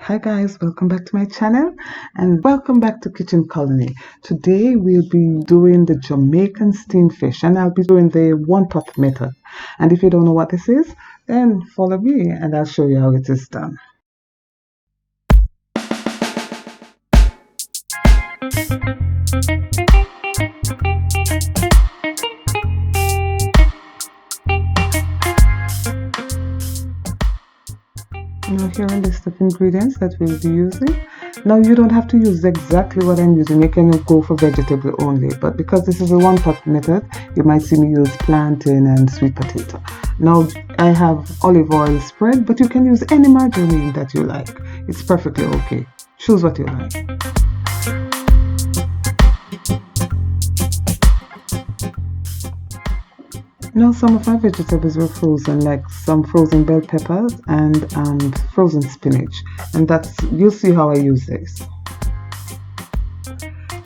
Hi guys, welcome back to my channel and welcome back to Kitchen Kolony. Today we'll be doing the Jamaican steamed fish and I'll be doing the one pot method. And if you don't know what this is, then follow me and I'll show you how it is done. Now here are a list of ingredients that we'll be using. Now you don't have to use exactly what I'm using, you can go for vegetable only, but because this is a one pot method, you might see me use plantain and sweet potato. Now I have olive oil spread, but you can use any margarine that you like. It's perfectly okay. Choose what you like. Now some of my vegetables were frozen, like some frozen bell peppers and frozen spinach, and you'll see how I use this.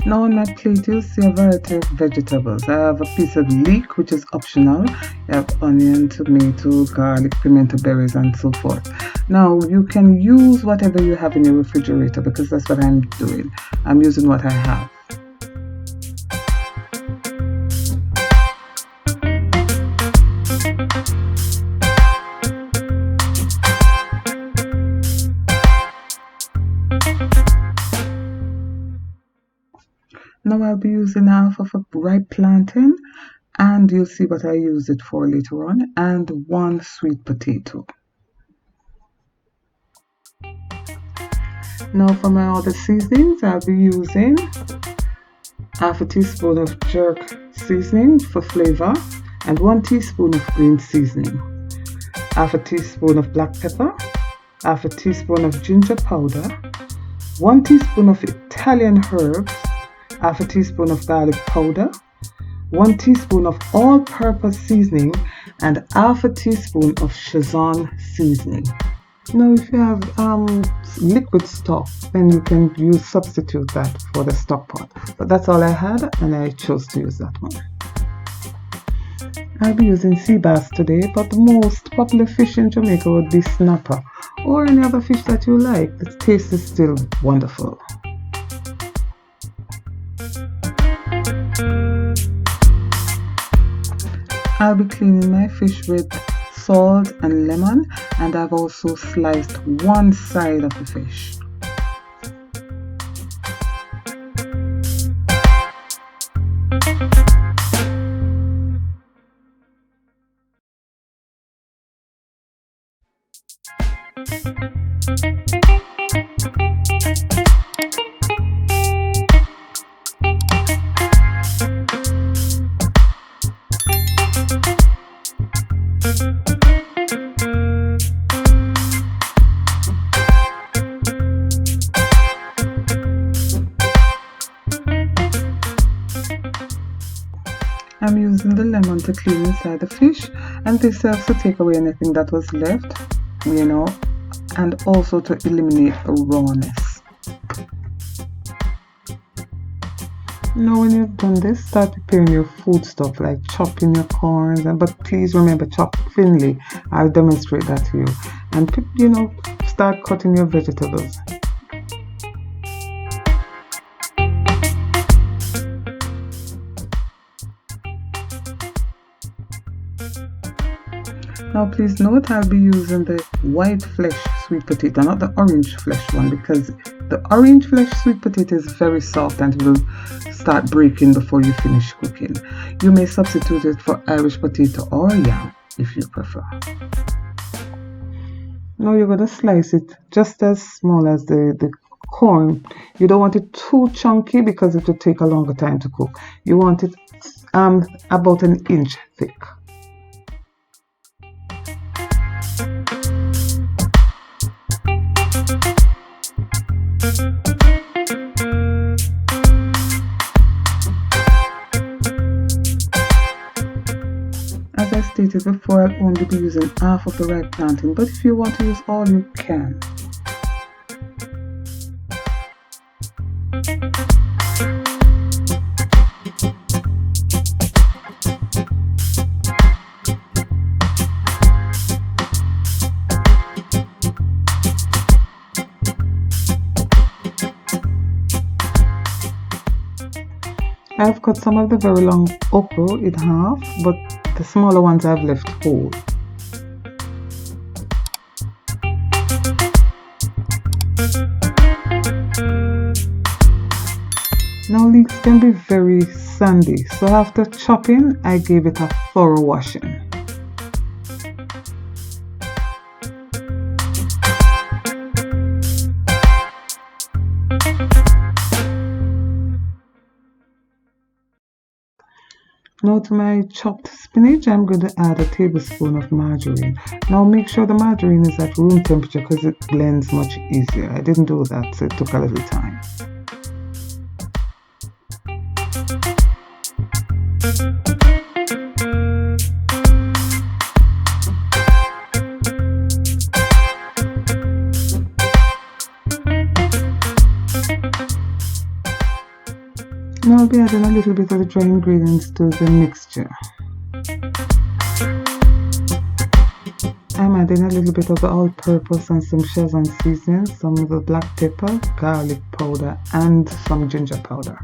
Now on my plate you'll see a variety of vegetables. I have a piece of leek, which is optional. I have onion, tomato, garlic, pimento berries and so forth. Now you can use whatever you have in your refrigerator because that's what I'm doing. I'm using what I have. Now I'll be using half of a ripe plantain, and you'll see what I use it for later on, and one sweet potato. Now for my other seasonings, I'll be using half a teaspoon of jerk seasoning for flavor, and 1 teaspoon of green seasoning, half a teaspoon of black pepper, half a teaspoon of ginger powder, 1 teaspoon of Italian herbs, half a teaspoon of garlic powder, 1 teaspoon of all-purpose seasoning, and half a teaspoon of Szechuan seasoning. Now if you have liquid stock, then you can substitute that for the stock pot. But that's all I had and I chose to use that one. I'll be using Seabass today, but the most popular fish in Jamaica would be snapper or any other fish that you like. The taste is still wonderful. I'll be cleaning my fish with salt and lemon, and I've also sliced one side of the fish. I'm using the lemon to clean inside the fish, and this helps to take away anything that was left, and also to eliminate the rawness. Now when you've done this, start preparing your food stuff like chopping your corns, but please remember, chop thinly. I'll demonstrate that to you. And start cutting your vegetables. Now please note I'll be using the white flesh sweet potato, not the orange flesh one, because the orange flesh sweet potato is very soft and it will start breaking before you finish cooking. You may substitute it for Irish potato or yam if you prefer. Now you're going to slice it just as small as the corn. You don't want it too chunky because it will take a longer time to cook. You want it about an inch thick. As I stated before, I'll only be using half of the ripe plantain, but if you want to use all, you can. I've cut some of the very long okra in half, but the smaller ones I've left whole. Now leeks can be very sandy, so after chopping, I gave it a thorough washing. Now to my chopped spinach, I'm going to add a tablespoon of margarine. Now make sure the margarine is at room temperature because it blends much easier. I didn't do that, so it took a little time. Now I'll be adding a little bit of the dry ingredients to the mixture. I'm adding a little bit of the all-purpose and some Szechuan seasoning, some of the black pepper, garlic powder, and some ginger powder.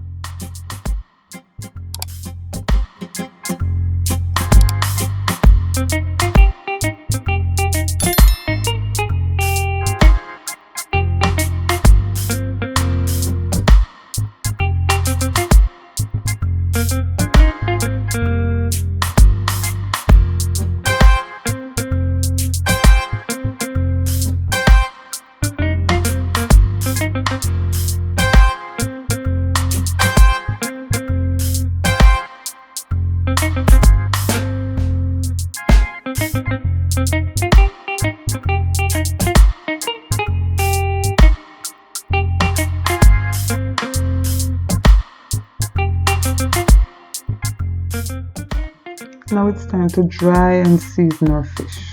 Now it's time to dry and season our fish.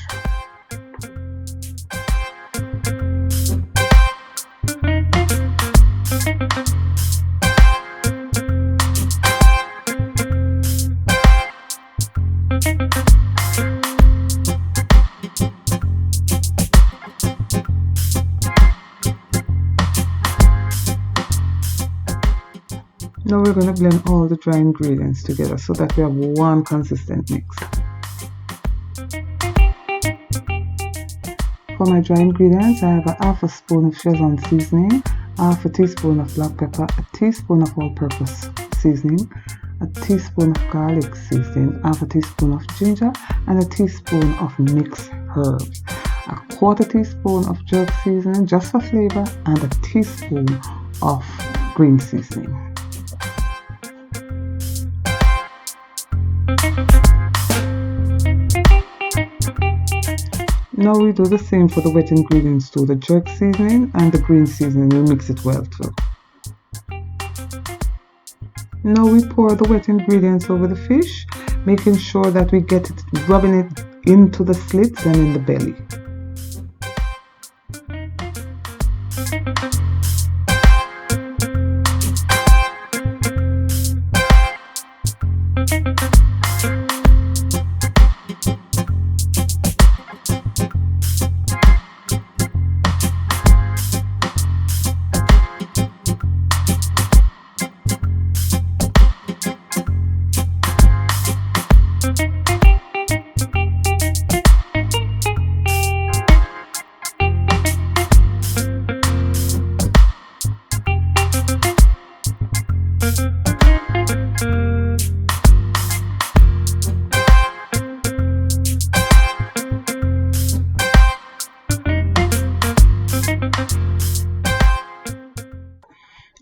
Now we're going to blend all the dry ingredients together so that we have one consistent mix. For my dry ingredients, I have a half a spoon of Szechuan seasoning, half a teaspoon of black pepper, a teaspoon of all-purpose seasoning, a teaspoon of garlic seasoning, half a teaspoon of ginger, and a teaspoon of mixed herbs, a quarter teaspoon of jerk seasoning just for flavor, and a teaspoon of green seasoning. Now we do the same for the wet ingredients too, the jerk seasoning and the green seasoning. We mix it well too. Now we pour the wet ingredients over the fish, making sure that we get it, rubbing it into the slits and in the belly.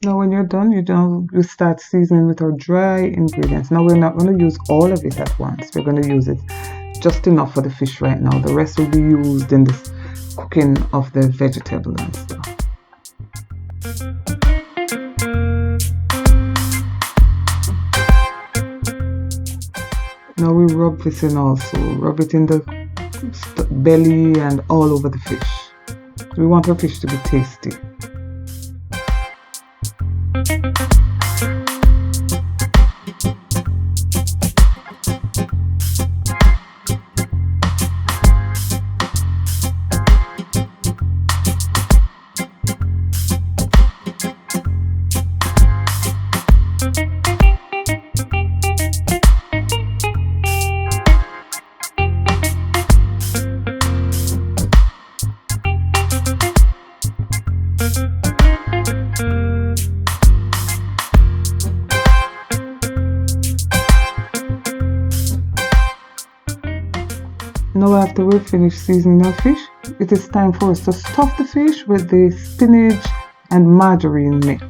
Now when you're done, you start seasoning with our dry ingredients. Now we're not going to use all of it at once. We're going to use it just enough for the fish right now. The rest will be used in the cooking of the vegetable and stuff. Now we rub this in also. Rub it in the belly and all over the fish. We want our fish to be tasty. Now after we finish seasoning our fish, it is time for us to stuff the fish with the spinach and margarine mix.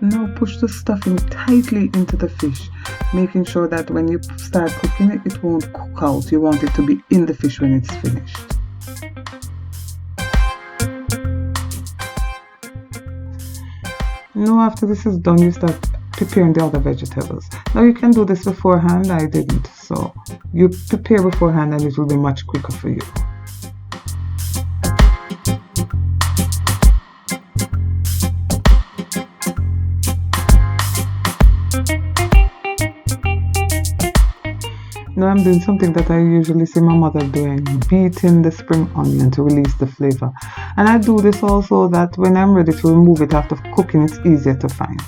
Now push the stuffing tightly into the fish, making sure that when you start cooking it, it won't cook out. You want it to be in the fish when it's finished. Now after this is done, you start preparing the other vegetables. Now you can do this beforehand. I didn't, so you prepare beforehand and it will be much quicker for you. Now I'm doing something that I usually see my mother doing, beating the spring onion to release the flavor. And I do this also that when I'm ready to remove it after cooking, it's easier to find.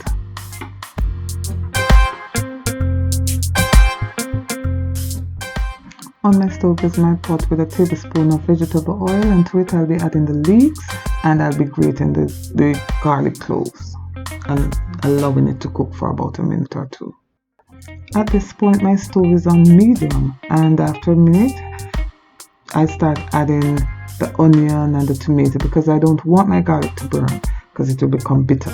On my stove is my pot with a tablespoon of vegetable oil, and to it I'll be adding the leeks and I'll be grating the garlic cloves and allowing it to cook for about a minute or two. At this point my stove is on medium, and after a minute I start adding the onion and the tomato because I don't want my garlic to burn because it will become bitter.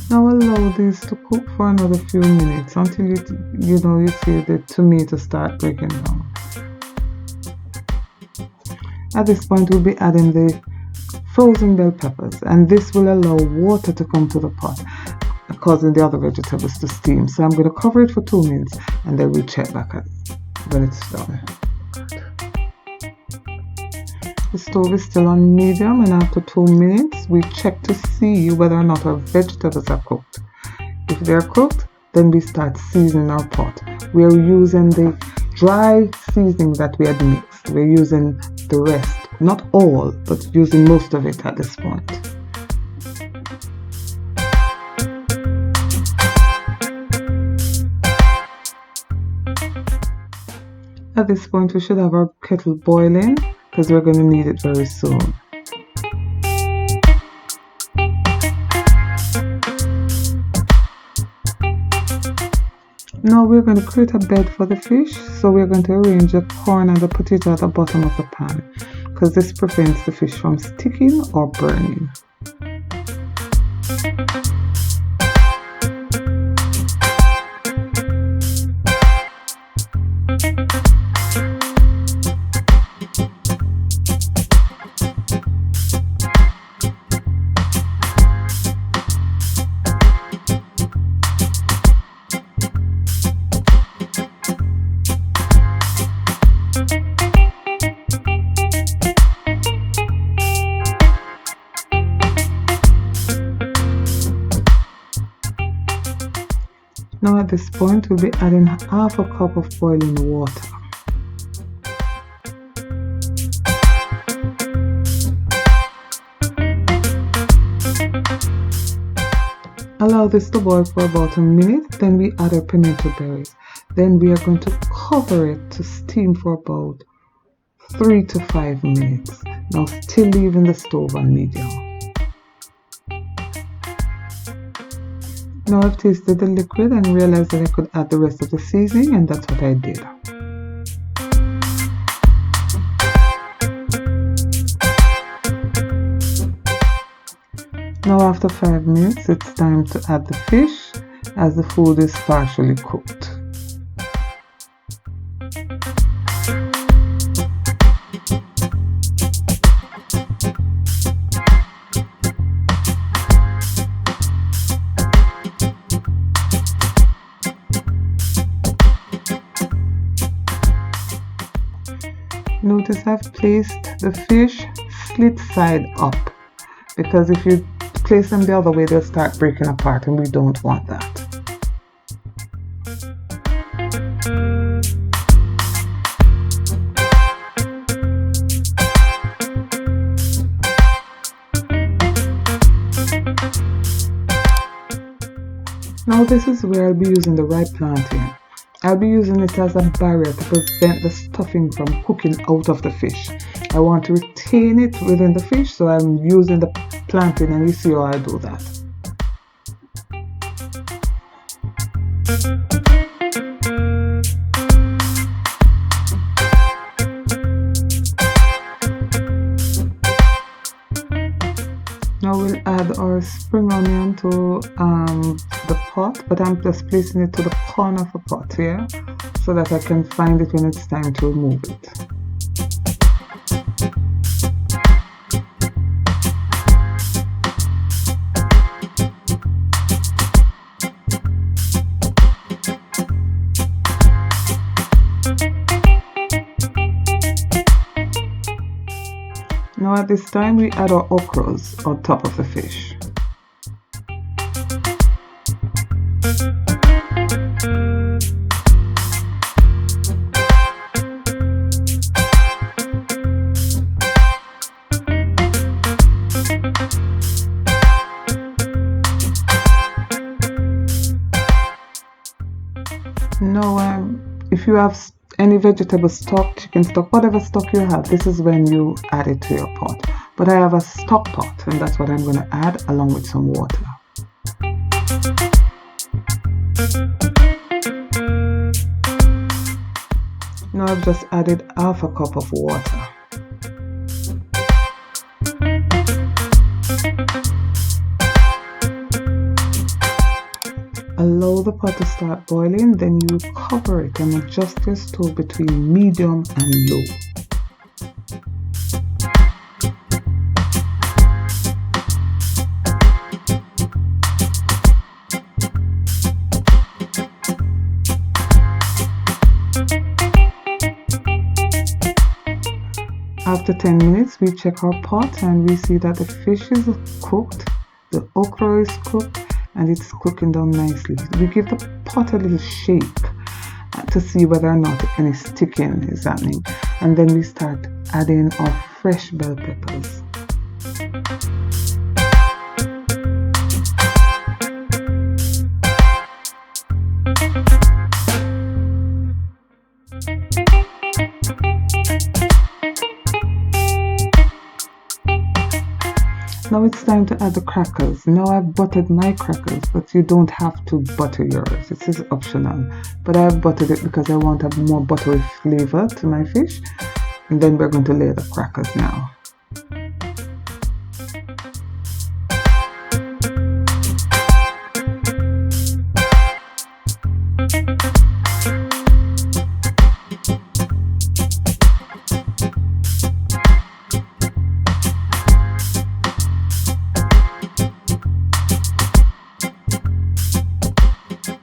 Now allow these to cook for another few minutes until you see the tomato start breaking down. At this point we'll be adding the frozen bell peppers, and this will allow water to come to the pot, causing the other vegetables to steam. So I'm going to cover it for 2 minutes and then we'll check back when it's done. The stove is still on medium, and after 2 minutes we check to see whether or not our vegetables are cooked. If they're cooked, then we start seasoning our pot. We are using the dry seasoning that we had mixed. We're using the rest, not all, but using most of it at this point. At this point we should have our kettle boiling because we're going to need it very soon. Now we're going to create a bed for the fish, so we're going to arrange the corn and the potato at the bottom of the pan because this prevents the fish from sticking or burning. Now at this point we'll be adding half a cup of boiling water. Allow this to boil for about a minute, then we add our pimento berries. Then we are going to cover it to steam for about 3 to 5 minutes. Now still leaving the stove on medium. Now I've tasted the liquid and realized that I could add the rest of the seasoning, and that's what I did. Now after 5 minutes it's time to add the fish as the food is partially cooked. Notice I've placed the fish slit side up because if you place them the other way they'll start breaking apart and we don't want that. Now this is where I'll be using the ripe plantain. I'll be using it as a barrier to prevent the stuffing from cooking out of the fish. I want to retain it within the fish, so I'm using the plantain, and you see how I do that. Now we'll add our spring onion to the pot, but I'm just placing it to the corner of the pot here so that I can find it when it's time to remove it. Now at this time we add our okras on top of the fish. Now if you have any vegetable stock, chicken stock, whatever stock you have, this is when you add it to your pot. But I have a stock pot, and that's what I'm going to add along with some water. Now I've just added half a cup of water. Allow the pot to start boiling, then you cover it and adjust your stove between medium and low. After 10 minutes, we check our pot and we see that the fish is cooked, the okra is cooked, and it's cooking down nicely. We give the pot a little shake to see whether or not any sticking is happening, and then we start adding our fresh bell peppers. Now it's time to add the crackers. Now I've buttered my crackers, but you don't have to butter yours. This is optional. But I've buttered it because I want a more buttery flavor to my fish. And then we're going to lay the crackers now.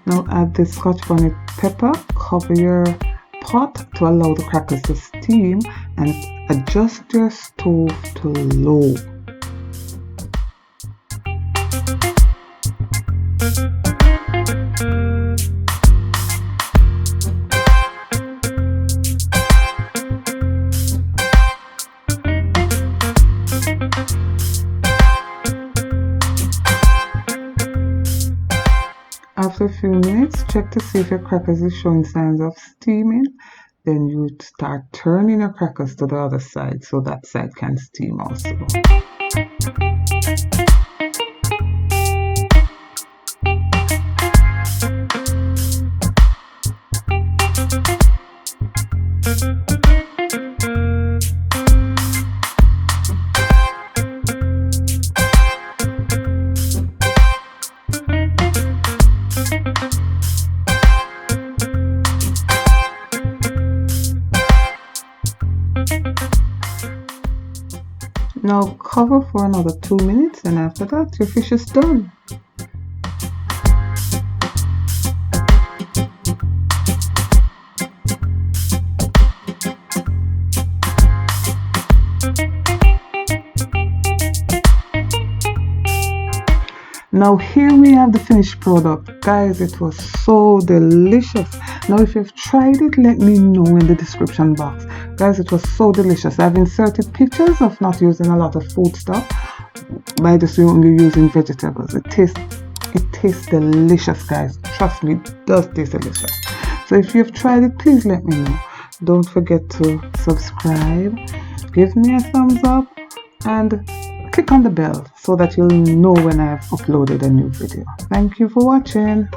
Now add the Scotch bonnet pepper, cover your pot to allow the crackers to steam, and adjust your stove to low. After a few minutes, check to see if your crackers is showing signs of steaming. Then you start turning your crackers to the other side so that side can steam also. Now cover for another 2 minutes, and after that your fish is done. Now here we have the finished product. Guys, it was so delicious. Now if you've tried it, let me know in the description box. Guys, it was so delicious. I've inserted pictures of not using a lot of food stuff by just only using vegetables. It tastes It tastes delicious, guys. Trust me, it does taste delicious. So if you've tried it, please let me know. Don't forget to subscribe, give me a thumbs up, and click on the bell so that you'll know when I've uploaded a new video. Thank you for watching.